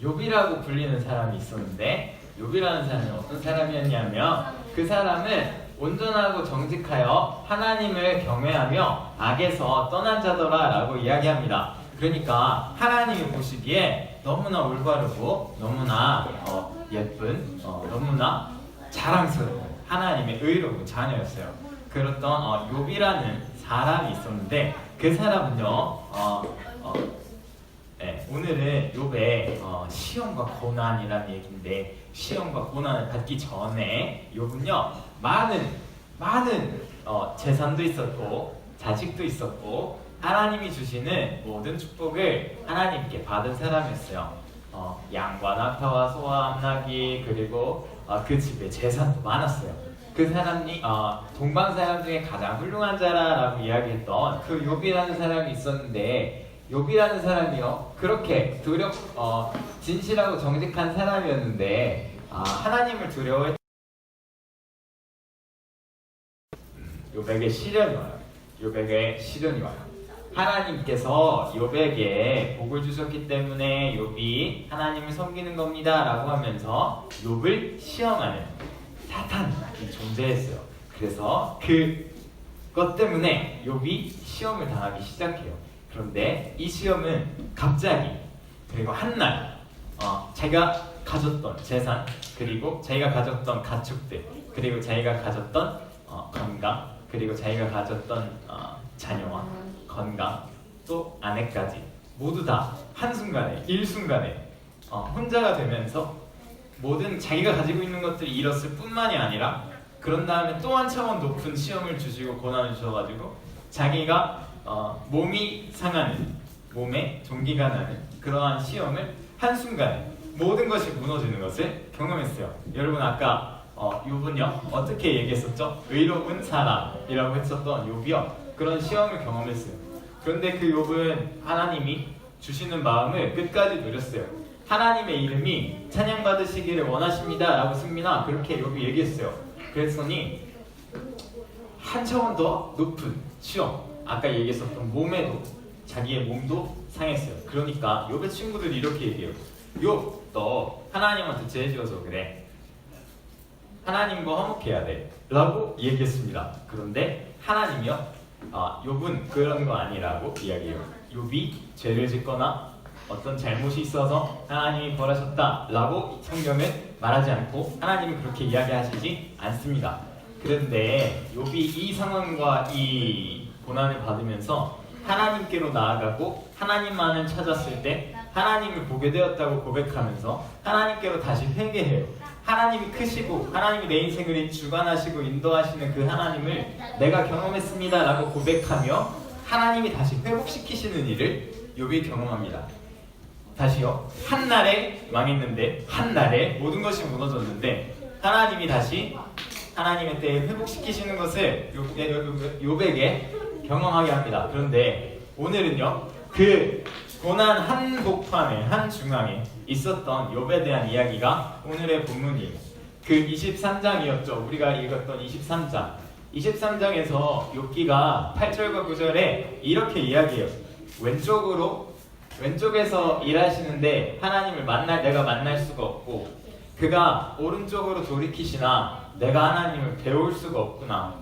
욥이라고 불리는 사람이 있었는데 욥이라는 사람이 어떤 사람이었냐면 그 사람은 온전하고 정직하여 하나님을 경외하며 악에서 떠난 자더라 라고 이야기합니다. 그러니까 하나님이 보시기에 너무나 올바르고 너무나 예쁜 너무나 자랑스러운 하나님의 의로운 자녀였어요. 그랬던 욥이라는 사람이 있었는데 그 사람은요 오늘은 욥의 시험과 고난이라는 얘기인데 시험과 고난을 받기 전에 욥은요 많은 재산도 있었고 자식도 있었고 하나님이 주시는 모든 축복을 하나님께 받은 사람이었어요. 양과 낙타와 소와 암나귀 그리고 그 집에 재산도 많았어요. 그 사람이 동방 사람 중에 가장 훌륭한 자라라고 이야기했던 그 욥이라는 사람이 있었는데 욥이라는 사람이요 그렇게 진실하고 정직한 사람이었는데 하나님을 두려워했. 욥에게 시련이 와요. 욥에게 시련이 와요. 하나님께서 욥에게 복을 주셨기 때문에 욥이 하나님을 섬기는 겁니다 라고 하면서 욥을 시험하는 사탄이 존재했어요. 그래서 그것 때문에 욥이 시험을 당하기 시작해요. 그런데 이 시험은 갑자기 그리고 한날 자기가 가졌던 재산 그리고 자기가 가졌던 가축들 그리고 자기가 가졌던 건강 그리고 자기가 가졌던 자녀와 건강 또 아내까지 모두 다 한순간에 일순간에 혼자가 되면서 모든 자기가 가지고 있는 것들을 잃었을 뿐만이 아니라 그런 다음에 또 한 차원 높은 시험을 주시고 고난을 주셔가지고 자기가 몸이 상하는 몸에 종기가 나는 그러한 시험을 한순간에 모든 것이 무너지는 것을 경험했어요. 여러분 아까 욥은요 어떻게 얘기했었죠? 의로운 사람이라고 했었던 욥이요 그런 시험을 경험했어요. 그런데 그 욥은 하나님이 주시는 마음을 끝까지 누렸어요. 하나님의 이름이 찬양받으시기를 원하십니다 라고 승민아 그렇게 욥이 얘기했어요. 그랬더니 한 차원 더 높은 시험 아까 얘기했었던 몸에도 자기의 몸도 상했어요. 그러니까 욥의 친구들이 이렇게 얘기해요. 욥 너 하나님한테 죄 지어서 그래. 하나님과 화목해야 돼 라고 얘기했습니다. 그런데 하나님이요 욥은 그런 거 아니라고 이야기해요. 욥이 죄를 짓거나 어떤 잘못이 있어서 하나님이 벌하셨다 라고 성경은 말하지 않고 하나님은 그렇게 이야기하시지 않습니다. 그런데 욥이 이 상황과 이 고난을 받으면서 하나님께로 나아가고 하나님만을 찾았을 때 하나님을 보게 되었다고 고백하면서 하나님께로 다시 회개해요. 하나님이 크시고 하나님이 내 인생을 주관하시고 인도하시는 그 하나님을 내가 경험했습니다 라고 고백하며 하나님이 다시 회복시키시는 일을 욥이 경험합니다. 다시요. 한날에 망했는데 한날에 모든 것이 무너졌는데 하나님이 다시 하나님의 때에 회복시키시는 것을 욥에게 경험하게 합니다. 그런데 오늘은요 그 고난 한복판에 한중앙에 있었던 욥에 대한 이야기가 오늘의 본문이에요. 그 23장이었죠. 우리가 읽었던 23장 23장에서 욥기가 8절과 9절에 이렇게 이야기해요. 왼쪽에서 일하시는데 하나님을 내가 만날 수가 없고 그가 오른쪽으로 돌이키시나 내가 하나님을 배울 수가 없구나.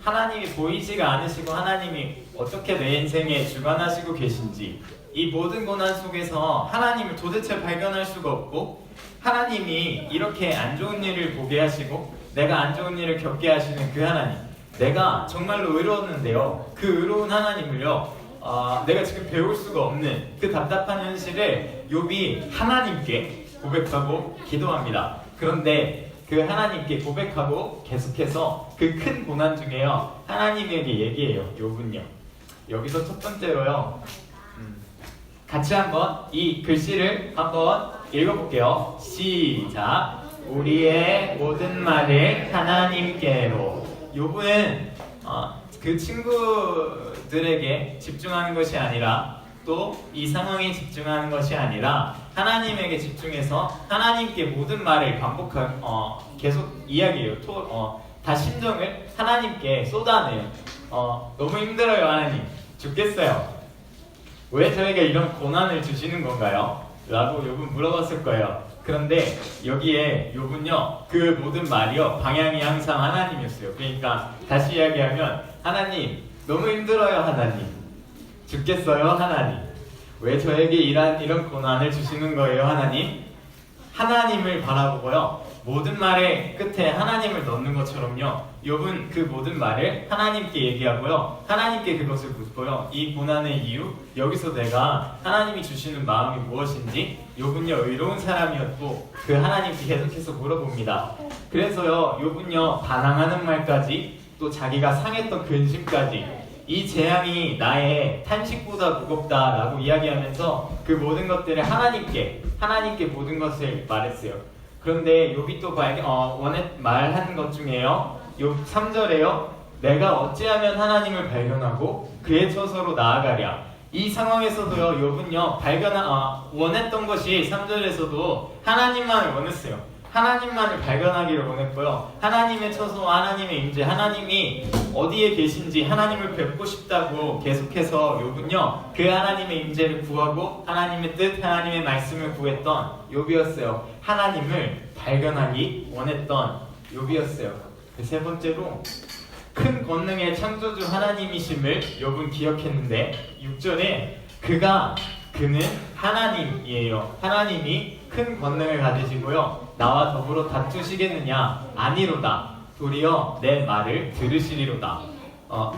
하나님이 보이지가 않으시고 하나님이 어떻게 내 인생에 주관하시고 계신지 이 모든 고난 속에서 하나님을 도대체 발견할 수가 없고 하나님이 이렇게 안 좋은 일을 보게 하시고 내가 안 좋은 일을 겪게 하시는 그 하나님 내가 정말로 의로웠는데요 그 의로운 하나님을요 내가 지금 배울 수가 없는 그 답답한 현실을 욥이 하나님께 고백하고 기도합니다. 그런데 그 하나님께 고백하고 계속해서 그 큰 고난 중에요 하나님에게 얘기해요. 욥은요 여기서 첫 번째로요 같이 한번 이 글씨를 한번 읽어볼게요. 시작. 우리의 모든 말을 하나님께로. 욥은 그 친구들에게 집중하는 것이 아니라 또 이 상황에 집중하는 것이 아니라 하나님에게 집중해서 하나님께 모든 말을 계속 이야기해요. 다 심정을 하나님께 쏟아내요. 너무 힘들어요 하나님. 죽겠어요. 왜 저에게 이런 고난을 주시는 건가요? 라고 욥은 물어봤을 거예요. 그런데 여기에 욥은요, 그 모든 말이요, 방향이 항상 하나님이었어요. 그러니까 다시 이야기하면, 하나님 너무 힘들어요. 하나님 죽겠어요. 하나님 왜 저에게 이런 고난을 주시는 거예요. 하나님. 하나님을 바라보고요, 모든 말의 끝에 하나님을 넣는 것처럼요, 욥은 그 모든 말을 하나님께 얘기하고요, 하나님께 그것을 묻고요, 이 고난의 이유, 여기서 내가 하나님이 주시는 마음이 무엇인지 욥은요, 의로운 사람이었고 그 하나님께 계속해서 물어봅니다. 그래서요, 욥은요, 반항하는 말까지, 또 자기가 상했던 근심까지, 이 재앙이 나의 탄식보다 무겁다라고 이야기하면서 그 모든 것들을 하나님께 모든 것을 말했어요. 그런데 욥이 또 말하는 것 중에요, 욥 3절에요, 내가 어찌하면 하나님을 발견하고 그의 처소로 나아가랴. 이 상황에서도요, 욥은요, 원했던 것이 3절에서도 하나님만을 원했어요. 하나님만을 발견하기를 원했고요, 하나님의 처소, 하나님의 임재, 하나님이 어디에 계신지 하나님을 뵙고 싶다고 계속해서 욥은요, 그 하나님의 임재를 구하고 하나님의 뜻, 하나님의 말씀을 구했던 욥이었어요. 하나님을 발견하기 원했던 욥이었어요. 세 번째로, 큰 권능의 창조주 하나님이심을 욥은 기억했는데 6절에 그는 하나님이에요. 하나님이 큰 권능을 가지시고요, 나와 더불어 다투시겠느냐? 아니로다. 도리어 내 말을 들으시리로다.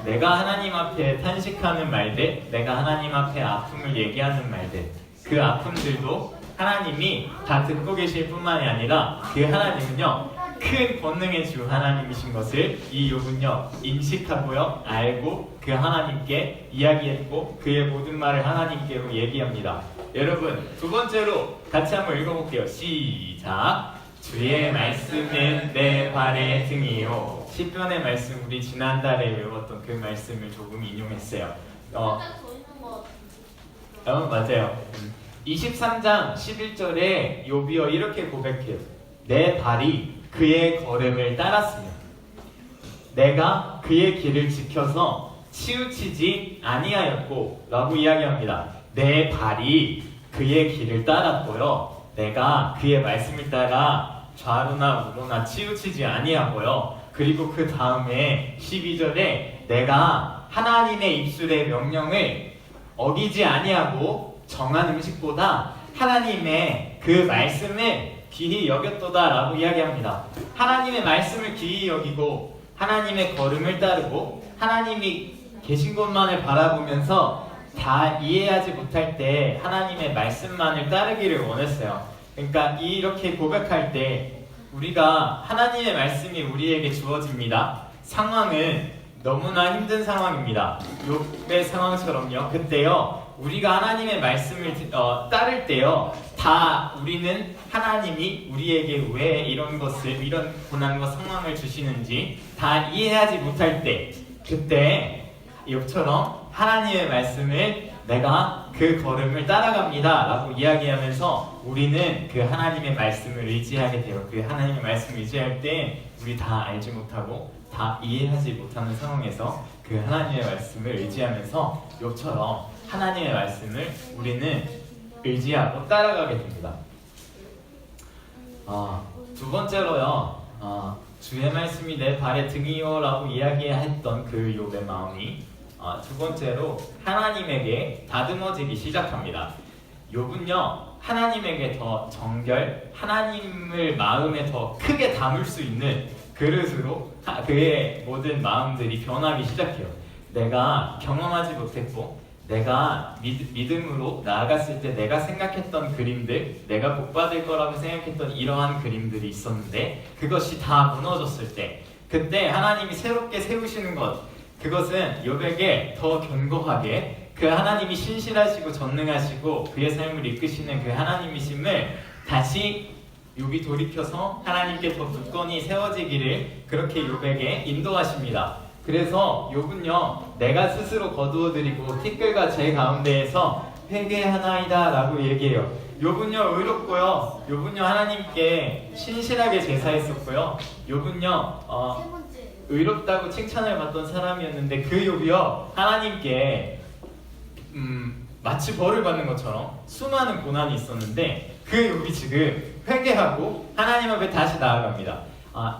내가 하나님 앞에 탄식하는 말들, 내가 하나님 앞에 아픔을 얘기하는 말들, 그 아픔들도 하나님이 다 듣고 계실 뿐만이 아니라 그 하나님은요, 큰 권능의 주 하나님이신 것을 이 욥은요, 인식하고요, 알고 그 하나님께 이야기했고 그의 모든 말을 하나님께로 얘기합니다. 여러분, 두 번째로 같이 한번 읽어볼게요. 시작. 주의 말씀은 내 발의 등이요. 시편의 말씀, 우리 지난달에 외웠던 그 말씀을 조금 인용했어요. 맞아요. 23장 11절에 욥이요, 이렇게 고백해요. 내 발이 그의 걸음을 따랐으며 내가 그의 길을 지켜서 치우치지 아니하였고 라고 이야기합니다. 내 발이 그의 길을 따랐고요, 내가 그의 말씀을 따라 좌로나 우로나 치우치지 아니하고요, 그리고 그 다음에 12절에 내가 하나님의 입술의 명령을 어기지 아니하고 정한 음식보다 하나님의 그 말씀을 귀히 여겼도다 라고 이야기합니다. 하나님의 말씀을 귀히 여기고 하나님의 걸음을 따르고 하나님이 계신 곳만을 바라보면서 다 이해하지 못할 때 하나님의 말씀만을 따르기를 원했어요. 그러니까 이렇게 고백할 때 우리가 하나님의 말씀이 우리에게 주어집니다. 상황은 너무나 힘든 상황입니다. 욥의 상황처럼요. 그때요, 우리가 하나님의 말씀을 따를 때요, 다 우리는 하나님이 우리에게 왜 이런 고난과 상황을 주시는지 다 이해하지 못할 때, 그때 욥처럼 하나님의 말씀을 내가 그 걸음을 따라갑니다 라고 이야기하면서 우리는 그 하나님의 말씀을 의지하게 돼요. 그 하나님의 말씀을 의지할 때 우리 다 알지 못하고 다 이해하지 못하는 상황에서 그 하나님의 말씀을 의지하면서 욥처럼 하나님의 말씀을 우리는 의지하고 따라가게 됩니다. 두 번째로요, 주의 말씀이 내 발의 등이요 라고 이야기했던 그 욥의 마음이 두 번째로 하나님에게 다듬어지기 시작합니다. 욥은요, 하나님에게 더 정결, 하나님을 마음에 더 크게 담을 수 있는 그릇으로 그의 모든 마음들이 변하기 시작해요. 내가 경험하지 못했고 내가 믿음으로 나아갔을 때 내가 생각했던 그림들, 내가 복받을 거라고 생각했던 이러한 그림들이 있었는데 그것이 다 무너졌을 때, 그때 하나님이 새롭게 세우시는 것, 그것은 욥에게 더 견고하게 그 하나님이 신실하시고 전능하시고 그의 삶을 이끄시는 그 하나님이심을 다시 욥이 돌이켜서 하나님께 더 굳건히 세워지기를 그렇게 욥에게 인도하십니다. 그래서 욥은요, 내가 스스로 거두어드리고 티끌과 제 가운데에서 회개하나이다 라고 얘기해요. 욥은요, 의롭고요, 욥은요, 하나님께 신실하게 제사했었고요, 욥은요, 의롭다고 칭찬을 받던 사람이었는데 그 욥이요, 하나님께 마치 벌을 받는 것처럼 수많은 고난이 있었는데 그 욥이 지금 회개하고 하나님 앞에 다시 나아갑니다.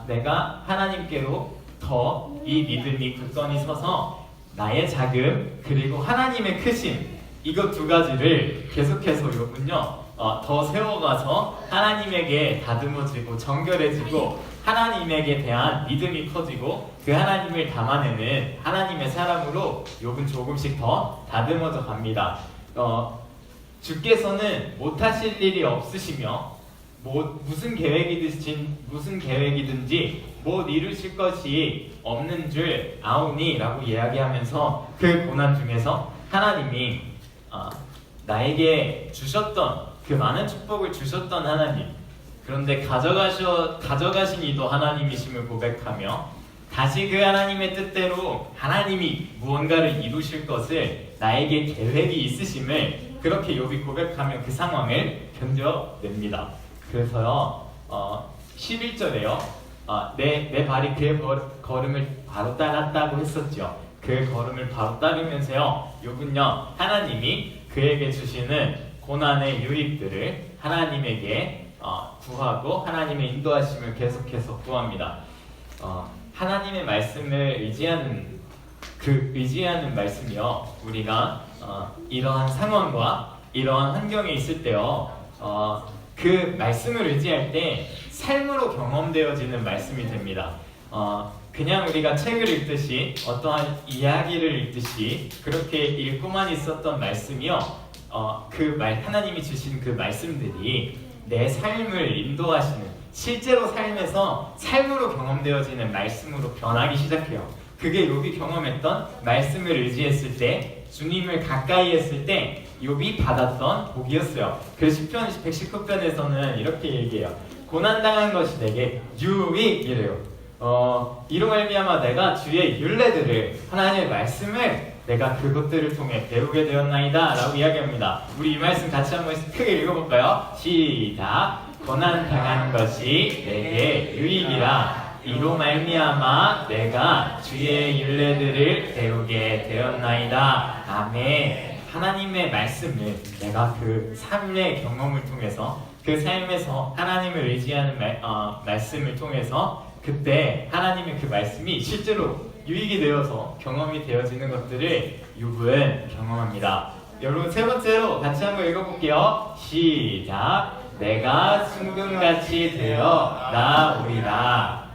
내가 하나님께로 더 이 믿음이 굳건히 서서 나의 자금 그리고 하나님의 크심 이것 두 가지를 계속해서 욥은요 더 세워가서 하나님에게 다듬어지고 정결해지고 하나님에게 대한 믿음이 커지고 그 하나님을 담아내는 하나님의 사람으로 욥은 조금씩 더 다듬어져 갑니다. 주께서는 못하실 일이 없으시며 무슨 계획이든지 못 이루실 것이 없는 줄 아오니라고 이야기하면서 그 고난 중에서 하나님이 나에게 주셨던 그 많은 축복을 주셨던 하나님 그런데 가져가신 이도 하나님이심을 고백하며 다시 그 하나님의 뜻대로 하나님이 무언가를 이루실 것을 나에게 계획이 있으심을 그렇게 욥이 고백하며 그 상황을 견뎌냅니다. 그래서요 11절에요 내 발이 그의 걸음을 바로 따랐다고 했었죠. 그 걸음을 바로 따르면서요 욥은요 하나님이 그에게 주시는 고난의 유익들을 하나님에게 구하고 하나님의 인도하심을 계속해서 구합니다. 하나님의 말씀을 의지하는 말씀이요 우리가 이러한 상황과 이러한 환경에 있을 때요 그 말씀을 의지할 때 삶으로 경험되어지는 말씀이 됩니다. 그냥 우리가 책을 읽듯이 어떠한 이야기를 읽듯이 그렇게 읽고만 있었던 말씀이요 하나님이 주신 그 말씀들이 내 삶을 인도하시는 실제로 삶에서 삶으로 경험되어지는 말씀으로 변하기 시작해요. 그게 욥이 경험했던 말씀을 의지했을 때 주님을 가까이 했을 때 욥이 받았던 복이었어요. 그 시편 119편에서는 이렇게 얘기해요. 고난당한 것이 내게 유익이래요. 이로 말미암아 내가 주의 율례들을 하나님의 말씀을 내가 그것들을 통해 배우게 되었나이다 라고 이야기합니다. 우리 이 말씀 같이 한번 크게 읽어볼까요? 시작! 고난당한 것이 내게 유익이라 이로 말미암아 내가 주의 율례들을 배우게 되었나이다. 아멘. 하나님의 말씀을 내가 그 삶의 경험을 통해서 그 삶에서 하나님을 의지하는 말씀을 통해서 그때 하나님의 그 말씀이 실제로 유익이 되어서 경험이 되어지는 것들을 욥은 경험합니다. 여러분 세 번째로 같이 한번 읽어볼게요. 시작! 내가 순금같이 되어 나오리라.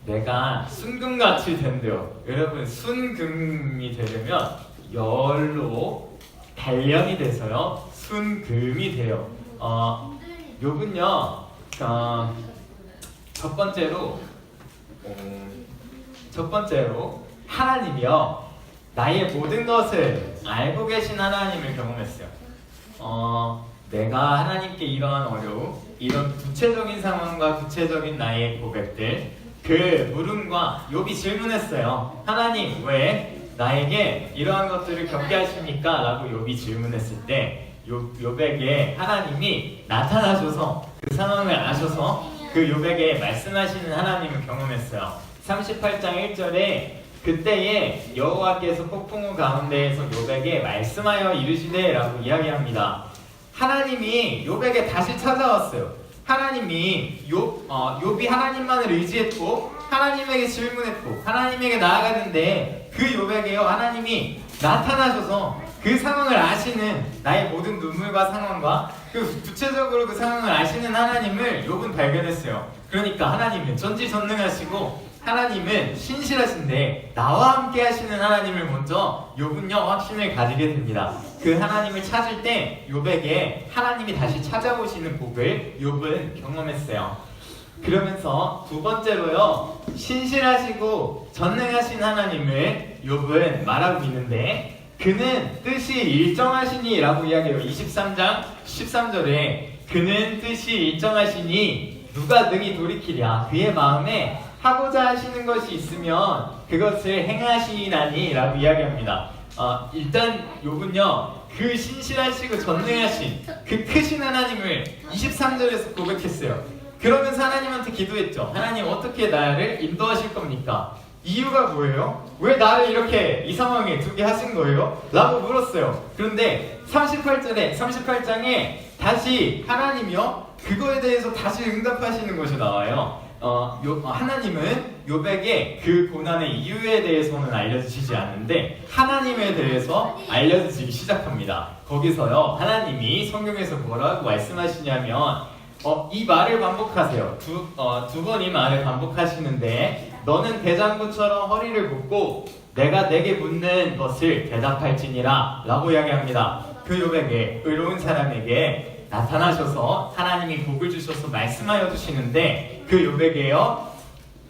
내가 순금같이 된대요. 여러분 순금이 되려면 열로 단련이 돼서요 순금이 돼요. 욥은요 첫 번째로 하나님이요 나의 모든 것을 알고 계신 하나님을 경험했어요. 내가 하나님께 이러한 어려움, 이런 구체적인 상황과 구체적인 나의 고백들 그 물음과 욥이 질문했어요. 하나님 왜 나에게 이러한 것들을 겪게 하십니까? 라고 욥이 질문했을 때 욥에게 하나님이 나타나셔서 그 상황을 아셔서 그 욥에게 말씀하시는 하나님을 경험했어요. 38장 1절에 그때에 여호와께서 폭풍우 가운데에서 욥에게 말씀하여 이르시되 라고 이야기합니다. 하나님이 욥에게 다시 찾아왔어요. 하나님이 욥이 하나님만을 의지했고 하나님에게 질문했고 하나님에게 나아갔는데 그 욥에게요 하나님이 나타나셔서 그 상황을 아시는 나의 모든 눈물과 상황과 그 구체적으로 그 상황을 아시는 하나님을 욥은 발견했어요. 그러니까 하나님은 전지전능하시고 하나님은 신실하신데 나와 함께 하시는 하나님을 먼저 욥은요 확신을 가지게 됩니다. 그 하나님을 찾을 때 욥에게 하나님이 다시 찾아오시는 복을 욥은 경험했어요. 그러면서 두 번째로요 신실하시고 전능하신 하나님을 욥은 말하고 있는데 그는 뜻이 일정하시니 라고 이야기해요. 23장 13절에 그는 뜻이 일정하시니 누가 능히 돌이키랴 그의 마음에 하고자 하시는 것이 있으면 그것을 행하시나니 라고 이야기합니다. 일단 욥은요 그 신실하시고 전능하신 그 크신 하나님을 23절에서 고백했어요. 그러면서 하나님한테 기도했죠. 하나님 어떻게 나를 인도하실 겁니까? 이유가 뭐예요? 왜 나를 이렇게 이 상황에 두게 하신 거예요? 라고 물었어요. 그런데 38장에 다시 하나님이요 그거에 대해서 다시 응답하시는 것이 나와요. 하나님은 욥에게 그 고난의 이유에 대해서는 알려주시지 않는데 하나님에 대해서 알려주시기 시작합니다. 거기서요 하나님이 성경에서 뭐라고 말씀하시냐면 이 말을 반복하세요. 두 번 이 말을 반복하시는데 너는 대장부처럼 허리를 굽고 내가 내게 묻는 것을 대답할지니라 라고 이야기합니다. 그 욥에게 의로운 사람에게 나타나셔서 하나님이 복을 주셔서 말씀하여 주시는데 그 욥에게요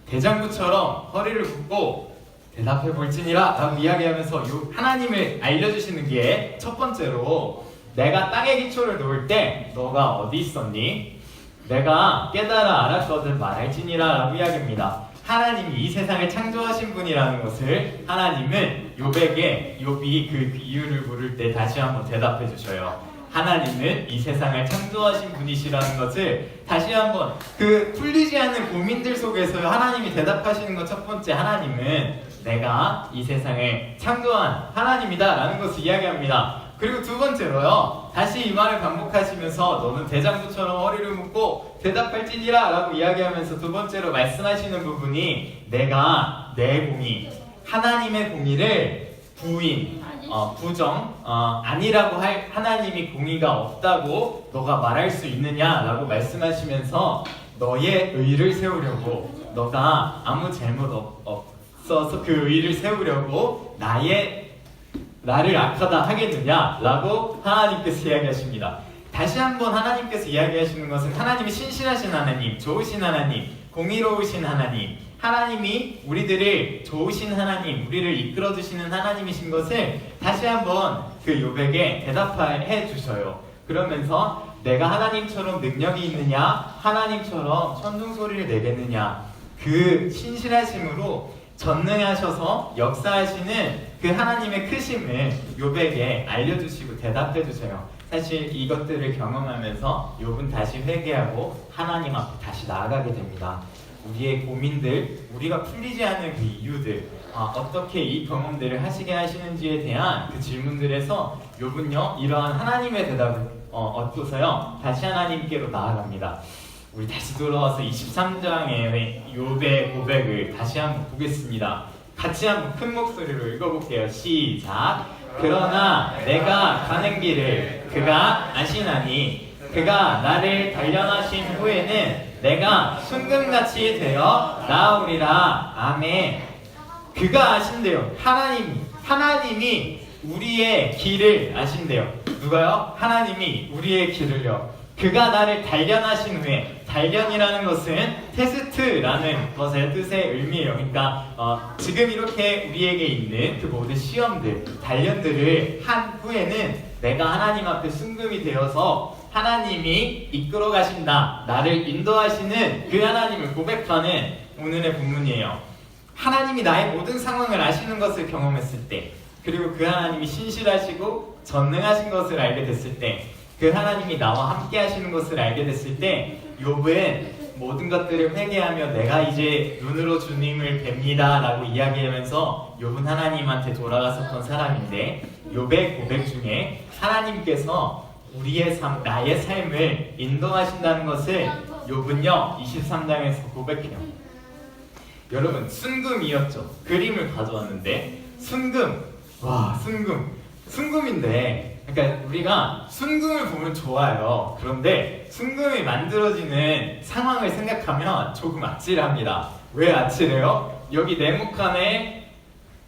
대장부처럼 허리를 굽고 대답해 볼지니라 라고 이야기하면서 하나님을 알려주시는 게 첫 번째로 내가 땅의 기초를 놓을 때 너가 어디 있었니? 내가 깨달아 알았거든 말할지니라 라고 이야기합니다. 하나님이 이 세상을 창조하신 분이라는 것을 하나님은 욥에게 욥이 그 이유를 물을 때 다시 한번 대답해 주셔요. 하나님은 이 세상을 창조하신 분이시라는 것을 다시 한번 그 풀리지 않는 고민들 속에서 하나님이 대답하시는 것 첫 번째 하나님은 내가 이 세상을 창조한 하나님이다 라는 것을 이야기합니다. 그리고 두 번째로요 다시 이 말을 반복하시면서 너는 대장부처럼 허리를 묶고 대답할지니라 라고 이야기하면서 두 번째로 말씀하시는 부분이 내가 내 공의 하나님의 공의를 부정 아니라고 할 하나님이 공의가 없다고 너가 말할 수 있느냐라고 말씀하시면서 너의 의를 세우려고 너가 아무 잘못 없어서 그 의를 세우려고 나를 악하다 하겠느냐라고 하나님께서 이야기하십니다. 다시 한번 하나님께서 이야기하시는 것은 하나님이 신실하신 하나님, 좋으신 하나님, 공의로우신 하나님, 하나님이 우리들을 좋으신 하나님, 우리를 이끌어주시는 하나님이신 것을 다시 한번 그 욥에게 대답해 주셔요. 그러면서 내가 하나님처럼 능력이 있느냐, 하나님처럼 천둥소리를 내겠느냐, 그 신실하심으로 전능하셔서 역사하시는 그 하나님의 크심을 욥에게 알려주시고 대답해 주세요. 사실 이것들을 경험하면서 욥은 다시 회개하고 하나님 앞에 다시 나아가게 됩니다. 우리의 고민들, 우리가 풀리지 않는 그 이유들, 어떻게 이 경험들을 하시게 하시는지에 대한 그 질문들에서 욥은요 이러한 하나님의 대답을 얻고서요 다시 하나님께로 나아갑니다. 우리 다시 돌아와서 23장의 욥의 고백을 다시 한번 보겠습니다. 같이 한번 큰 목소리로 읽어볼게요. 시작. 그러나 내가 가는 길을 그가 아시나니 그가 나를 단련하신 후에는 내가 순금같이 되어 나오리라. 아멘. 그가 아신대요. 하나님이 우리의 길을 아신대요. 누가요? 하나님이 우리의 길을요. 그가 나를 단련하신 후에, 단련이라는 것은 테스트라는 것의 뜻의 의미예요. 그러니까 지금 이렇게 우리에게 있는 그 모든 시험들, 단련들을 한 후에는 내가 하나님 앞에 순금이 되어서 하나님이 이끌어 가신다, 나를 인도하시는 그 하나님을 고백하는 오늘의 본문이에요. 하나님이 나의 모든 상황을 아시는 것을 경험했을 때, 그리고 그 하나님이 신실하시고 전능하신 것을 알게 됐을 때, 그 하나님이 나와 함께 하시는 것을 알게 됐을 때 욥은 모든 것들을 회개하며 내가 이제 눈으로 주님을 뵙니다 라고 이야기하면서 욥은 하나님한테 돌아갔었던 사람인데, 욥의 고백 중에 하나님께서 나의 삶을 인도하신다는 것을 욥은요 23장에서 고백해요. 여러분, 순금이었죠. 그림을 가져왔는데 순금인데, 그러니까 우리가 순금을 보면 좋아요. 그런데 순금이 만들어지는 상황을 생각하면 조금 아찔합니다. 왜 아찔해요? 여기 네모칸에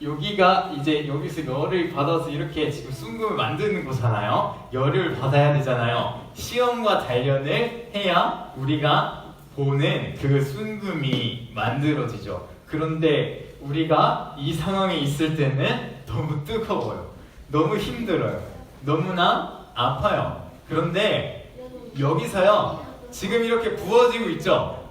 여기가 이제 여기서 열을 받아서 이렇게 지금 순금을 만드는 거잖아요. 열을 받아야 되잖아요. 시험과 단련을 해야 우리가 보는 그 순금이 만들어지죠. 그런데 우리가 이 상황에 있을 때는 너무 뜨거워요. 너무 힘들어요. 너무나 아파요. 그런데 여기서요 지금 이렇게 부어지고 있죠,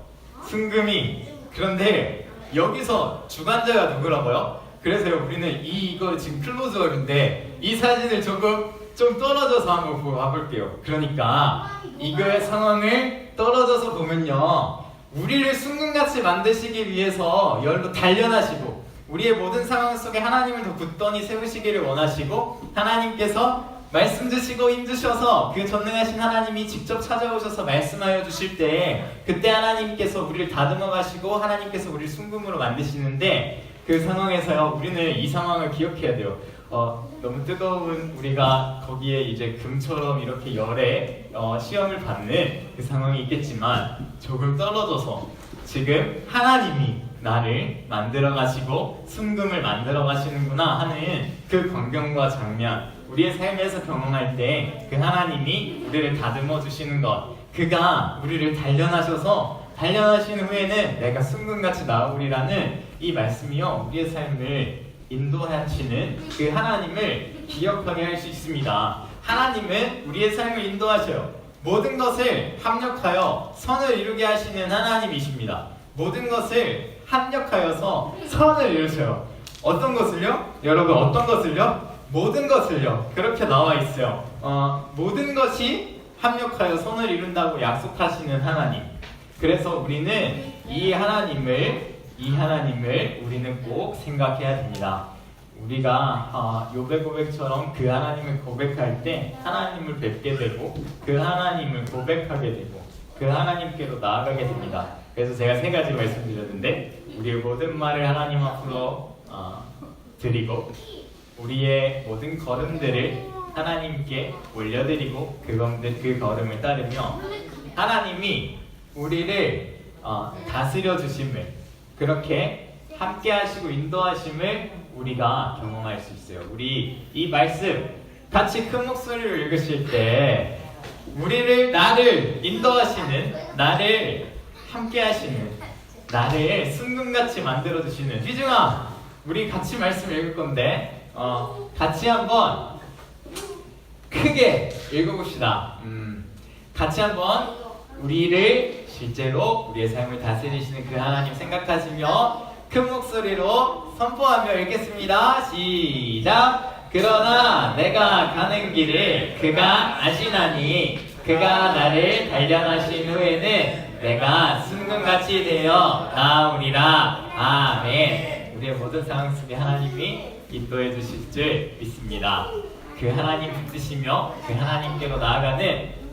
순금이. 그런데 여기서 주관자가 누구라고요? 그래서 우리는 이거 지금 클로즈업인데 이 사진을 조금 좀 떨어져서 한번 봐볼게요. 그러니까 이거의 상황을 떨어져서 보면요, 우리를 순금같이 만드시기 위해서 열로 단련하시고 우리의 모든 상황 속에 하나님을 더 굳건히 세우시기를 원하시고 하나님께서 말씀 주시고 힘주셔서 그 전능하신 하나님이 직접 찾아오셔서 말씀하여 주실 때 그때 하나님께서 우리를 다듬어 가시고 하나님께서 우리를 순금으로 만드시는데 그 상황에서요 우리는 이 상황을 기억해야 돼요. 너무 뜨거운 우리가 거기에 이제 금처럼 이렇게 열에 시험을 받는 그 상황이 있겠지만 조금 떨어져서 지금 하나님이 나를 만들어 가시고 순금을 만들어 가시는구나 하는 그 광경과 장면 우리의 삶에서 경험할 때 그 하나님이 우리를 다듬어 주시는 것 그가 우리를 단련하셔서 단련하신 후에는 내가 순금같이 나오리라는 이 말씀이요 우리의 삶을 인도하시는 그 하나님을 기억하게 할 수 있습니다. 하나님은 우리의 삶을 인도하셔요. 모든 것을 합력하여 선을 이루게 하시는 하나님이십니다. 모든 것을 합력하여서 선을 이루셔요. 어떤 것을요? 여러분 어떤 것을요? 모든 것을요. 그렇게 나와 있어요. 모든 것이 합력하여 선을 이룬다고 약속하시는 하나님. 그래서 우리는 이 하나님을 우리는 꼭 생각해야 됩니다. 우리가 욥의 고백처럼 그 하나님을 고백할 때 하나님을 뵙게 되고 그 하나님을 고백하게 되고 그 하나님께로 나아가게 됩니다. 그래서 제가 3가지 말씀드렸는데 우리의 모든 말을 하나님 앞으로 드리고 우리의 모든 걸음들을 하나님께 올려드리고 그 걸음을 따르며 하나님이 우리를 다스려 주심을 그렇게 함께 하시고 인도하심을 우리가 경험할 수 있어요. 우리 이 말씀 같이 큰 목소리로 읽으실 때 나를 인도하시는 나를 함께 하시는 나를 순금같이 만들어 주시는 휘중아 우리 같이 말씀 읽을 건데 같이 한번 크게 읽어봅시다. 같이 한번 우리를 실제로 우리의 삶을 다스리시는 그 하나님 생각하시며 큰 목소리로 선포하며 읽겠습니다. 시작! 그러나 내가 가는 길을 그가 아시나니 그가 나를 단련하신 후에는 내가 순금같이 되어 나오리라. 아멘. 우리의 모든 상황 속에 하나님이 인도해 주실 줄 믿습니다. 그 하나님 붙드시며 그 하나님께로 나아가는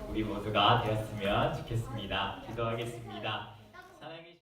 우리 모두가 되었으면 좋겠습니다. 기도하겠습니다.